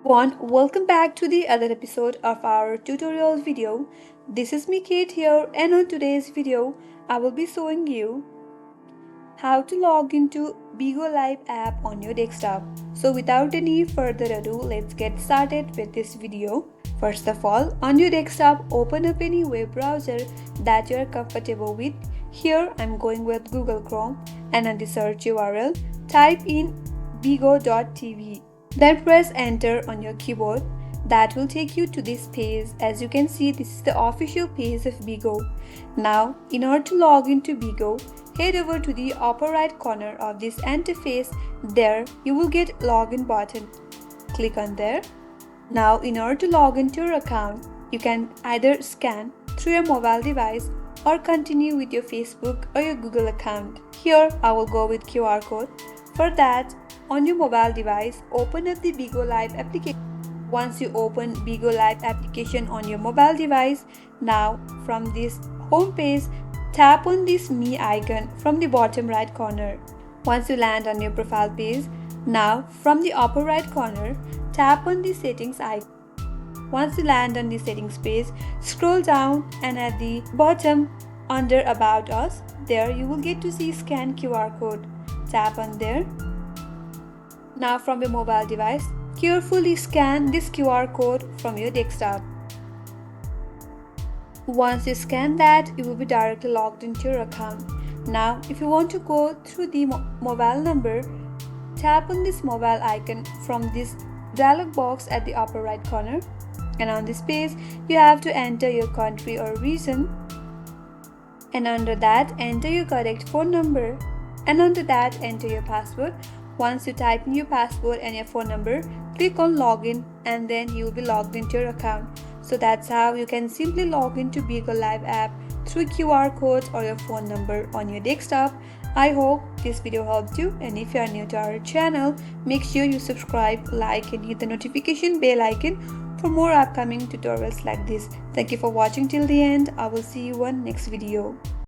Welcome back to the other episode of our tutorial video. This is me Kate here, and on today's video I will be showing you how to log into Bigo Live app on your desktop. So without any further ado, let's get started with this video. First of all, on your desktop, open up any web browser that you are comfortable with. Here I'm going with Google Chrome, and on the search URL, type in bigo.tv. Then press enter on your keyboard. That will take you to this page. As you can see, this is the official page of Bigo. Now, in order to log into Bigo, head over to the upper right corner of this interface. There, you will get login button. Click on there. Now, in order to log into your account, you can either scan through your mobile device or continue with your Facebook or your Google account. Here, I will go with QR code. For that, on your mobile device, open up the Bigo Live application. Once you open Bigo Live application on your mobile device, now from this home page, tap on this Me icon from the bottom right corner. Once you land on your profile page, now from the upper right corner, tap on the settings icon. Once you land on the settings page, scroll down and at the bottom under About Us, there you will get to see Scan QR code. Tap on there. Now from your mobile device, carefully scan this QR code from your desktop. Once you scan that, you will be directly logged into your account. Now, if you want to go through the mobile number, tap on this mobile icon from this dialog box at the upper right corner. And on this page, you have to enter your country or region. And under that, enter your correct phone number. And under that, enter your password. Once you type in your password and your phone number, click on login and then you will be logged into your account. So that's how you can simply log into Bigo Live app through QR codes or your phone number on your desktop. I hope this video helped you, and if you are new to our channel, make sure you subscribe, like and hit the notification bell icon for more upcoming tutorials like this. Thank you for watching till the end. I will see you on next video.